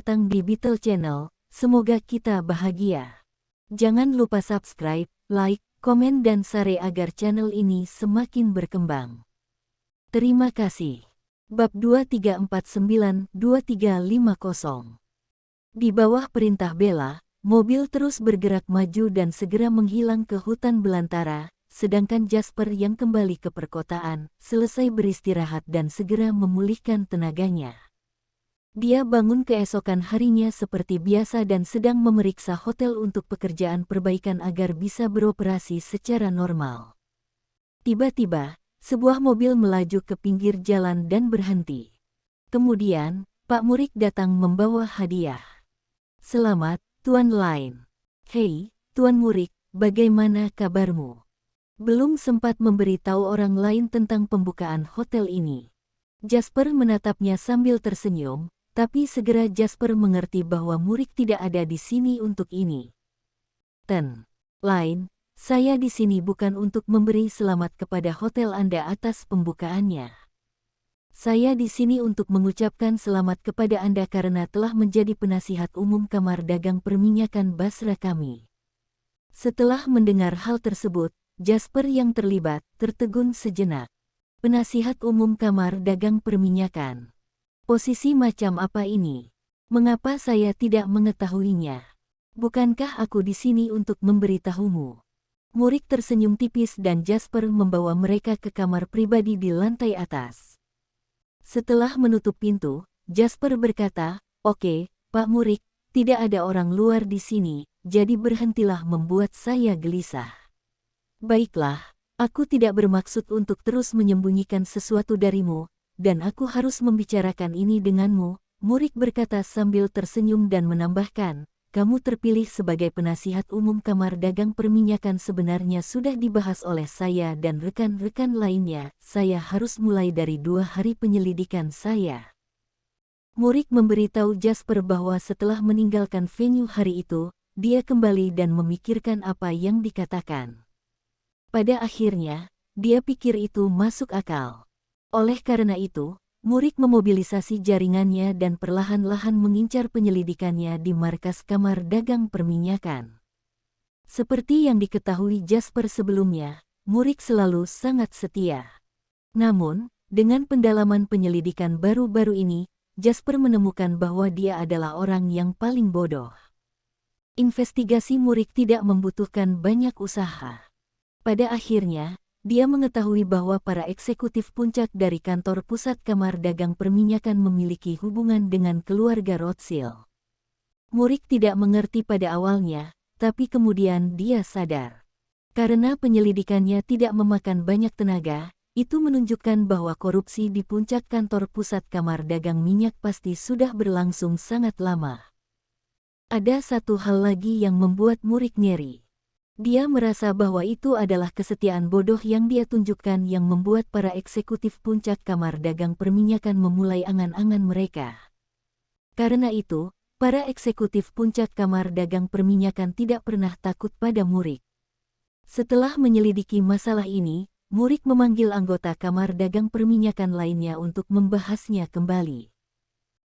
datang di Beetle Channel, semoga kita bahagia. Jangan lupa subscribe, like, komen dan share agar channel ini semakin berkembang. Terima kasih. Bab 2349-2350. Di bawah perintah Bella, mobil terus bergerak maju dan segera menghilang ke hutan belantara, sedangkan Jasper yang kembali ke perkotaan, selesai beristirahat dan segera memulihkan tenaganya. Dia bangun keesokan harinya seperti biasa dan sedang memeriksa hotel untuk pekerjaan perbaikan agar bisa beroperasi secara normal. Tiba-tiba, sebuah mobil melaju ke pinggir jalan dan berhenti. Kemudian, Pak Murik datang membawa hadiah. "Selamat, Tuan Lain." "Hei, Tuan Murik, bagaimana kabarmu?" Belum sempat memberitahu orang lain tentang pembukaan hotel ini. Jasper menatapnya sambil tersenyum, tapi segera Jasper mengerti bahwa Murik tidak ada di sini untuk ini. "Ten Lain, saya di sini bukan untuk memberi selamat kepada hotel Anda atas pembukaannya. Saya di sini untuk mengucapkan selamat kepada Anda karena telah menjadi penasihat umum Kamar Dagang Perminyakan Basra kami." Setelah mendengar hal tersebut, Jasper yang terlibat tertegun sejenak. Penasihat umum Kamar Dagang Perminyakan. Posisi macam apa ini? Mengapa saya tidak mengetahuinya? Bukankah aku di sini untuk memberitahumu? Murik tersenyum tipis dan Jasper membawa mereka ke kamar pribadi di lantai atas. Setelah menutup pintu, Jasper berkata, "Oke, Pak Murik, tidak ada orang luar di sini, jadi berhentilah membuat saya gelisah." "Baiklah, aku tidak bermaksud untuk terus menyembunyikan sesuatu darimu, dan aku harus membicarakan ini denganmu," Murik berkata sambil tersenyum dan menambahkan, "Kamu terpilih sebagai penasihat umum Kamar Dagang Perminyakan sebenarnya sudah dibahas oleh saya dan rekan-rekan lainnya. Saya harus mulai dari 2 hari penyelidikan saya." Murik memberitahu Jasper bahwa setelah meninggalkan venue hari itu, dia kembali dan memikirkan apa yang dikatakan. Pada akhirnya, dia pikir itu masuk akal. Oleh karena itu, Murik memobilisasi jaringannya dan perlahan-lahan mengincar penyelidikannya di markas Kamar Dagang Perminyakan. Seperti yang diketahui Jasper sebelumnya, Murik selalu sangat setia. Namun, dengan pendalaman penyelidikan baru-baru ini, Jasper menemukan bahwa dia adalah orang yang paling bodoh. Investigasi Murik tidak membutuhkan banyak usaha. Pada akhirnya, dia mengetahui bahwa para eksekutif puncak dari kantor pusat Kamar Dagang Perminyakan memiliki hubungan dengan keluarga Rothschild. Murik tidak mengerti pada awalnya, tapi kemudian dia sadar. Karena penyelidikannya tidak memakan banyak tenaga, itu menunjukkan bahwa korupsi di puncak kantor pusat Kamar Dagang Minyak pasti sudah berlangsung sangat lama. Ada satu hal lagi yang membuat Murik ngeri. Dia merasa bahwa itu adalah kesetiaan bodoh yang dia tunjukkan yang membuat para eksekutif puncak Kamar Dagang Perminyakan memulai angan-angan mereka. Karena itu, para eksekutif puncak Kamar Dagang Perminyakan tidak pernah takut pada Murik. Setelah menyelidiki masalah ini, Murik memanggil anggota Kamar Dagang Perminyakan lainnya untuk membahasnya kembali.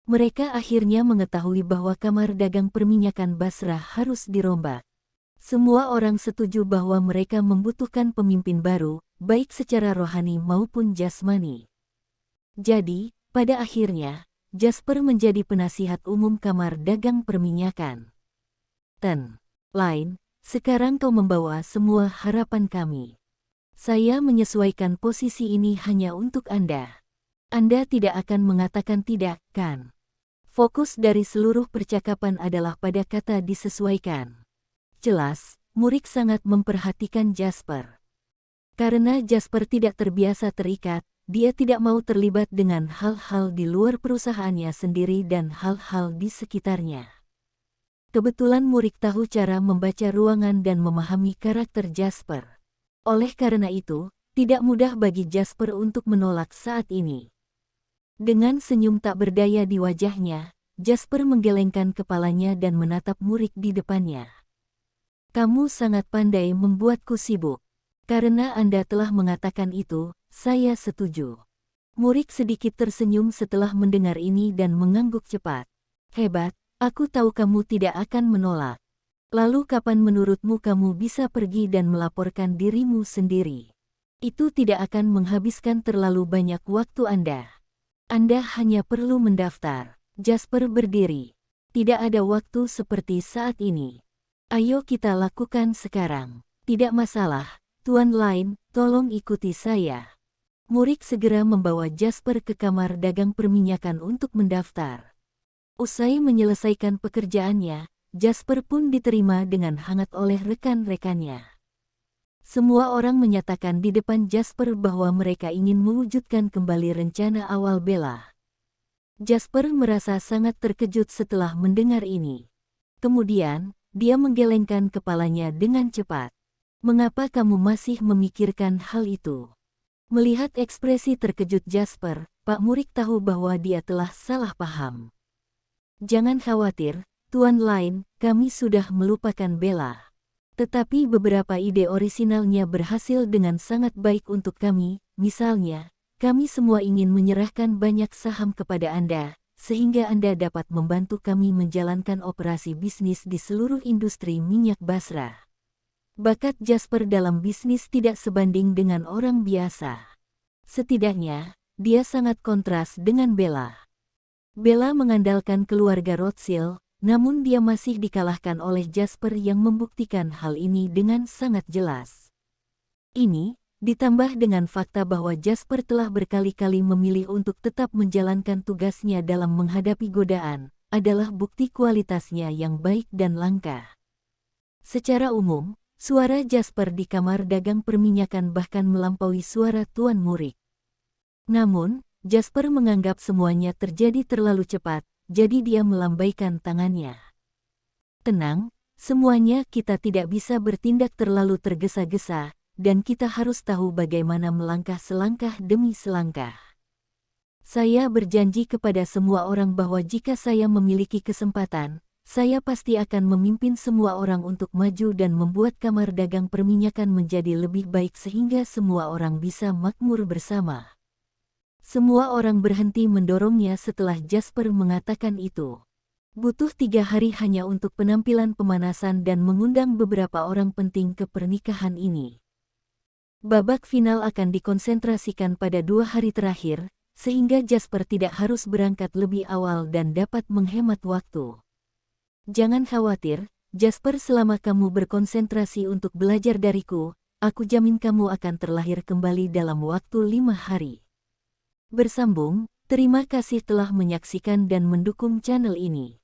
Mereka akhirnya mengetahui bahwa Kamar Dagang Perminyakan Basra harus dirombak. Semua orang setuju bahwa mereka membutuhkan pemimpin baru, baik secara rohani maupun jasmani. Jadi, pada akhirnya, Jasper menjadi penasihat umum Kamar Dagang Perminyakan. "Ten Lain, sekarang kau membawa semua harapan kami. Saya menyesuaikan posisi ini hanya untuk Anda. Anda tidak akan mengatakan tidak, kan?" Fokus dari seluruh percakapan adalah pada kata disesuaikan. Jelas, Murik sangat memperhatikan Jasper. Karena Jasper tidak terbiasa terikat, dia tidak mau terlibat dengan hal-hal di luar perusahaannya sendiri dan hal-hal di sekitarnya. Kebetulan Murik tahu cara membaca ruangan dan memahami karakter Jasper. Oleh karena itu, tidak mudah bagi Jasper untuk menolak saat ini. Dengan senyum tak berdaya di wajahnya, Jasper menggelengkan kepalanya dan menatap Murik di depannya. "Kamu sangat pandai membuatku sibuk. Karena Anda telah mengatakan itu, saya setuju." Murik sedikit tersenyum setelah mendengar ini dan mengangguk cepat. Hebat, aku tahu kamu tidak akan menolak. Lalu kapan menurutmu kamu bisa pergi dan melaporkan dirimu sendiri? Itu tidak akan menghabiskan terlalu banyak waktu Anda. Anda hanya perlu mendaftar. Jasper berdiri. Tidak ada waktu seperti saat ini. Ayo kita lakukan sekarang. Tidak masalah, Tuan Lain, tolong ikuti saya. Murik segera membawa Jasper ke kamar dagang perminyakan untuk mendaftar. Usai menyelesaikan pekerjaannya, Jasper pun diterima dengan hangat oleh rekan-rekannya. Semua orang menyatakan di depan Jasper bahwa mereka ingin mewujudkan kembali rencana awal Bella. Jasper merasa sangat terkejut setelah mendengar ini. Kemudian, dia menggelengkan kepalanya dengan cepat. Mengapa kamu masih memikirkan hal itu? Melihat ekspresi terkejut Jasper, Pak Murik tahu bahwa dia telah salah paham. Jangan khawatir, Tuan Lain, kami sudah melupakan Bella. Tetapi beberapa ide orisinalnya berhasil dengan sangat baik untuk kami, misalnya, kami semua ingin menyerahkan banyak saham kepada Anda, sehingga Anda dapat membantu kami menjalankan operasi bisnis di seluruh industri minyak Basra. Bakat Jasper dalam bisnis tidak sebanding dengan orang biasa. Setidaknya, dia sangat kontras dengan Bella. Bella mengandalkan keluarga Rothschild, namun dia masih dikalahkan oleh Jasper yang membuktikan hal ini dengan sangat jelas. Ini, ditambah dengan fakta bahwa Jasper telah berkali-kali memilih untuk tetap menjalankan tugasnya dalam menghadapi godaan, adalah bukti kualitasnya yang baik dan langka. Secara umum, suara Jasper di kamar dagang perminyakan bahkan melampaui suara Tuan Murik. Namun, Jasper menganggap semuanya terjadi terlalu cepat, jadi dia melambaikan tangannya. Tenang, semuanya kita tidak bisa bertindak terlalu tergesa-gesa, dan kita harus tahu bagaimana melangkah selangkah demi selangkah. Saya berjanji kepada semua orang bahwa jika saya memiliki kesempatan, saya pasti akan memimpin semua orang untuk maju dan membuat kamar dagang perminyakan menjadi lebih baik sehingga semua orang bisa makmur bersama. Semua orang berhenti mendorongnya setelah Jasper mengatakan itu. Butuh 3 hari hanya untuk penampilan pemanasan dan mengundang beberapa orang penting ke pernikahan ini. Babak final akan dikonsentrasikan pada 2 hari terakhir, sehingga Jasper tidak harus berangkat lebih awal dan dapat menghemat waktu. Jangan khawatir, Jasper, selama kamu berkonsentrasi untuk belajar dariku, aku jamin kamu akan terlahir kembali dalam waktu 5 hari. Bersambung, terima kasih telah menyaksikan dan mendukung channel ini.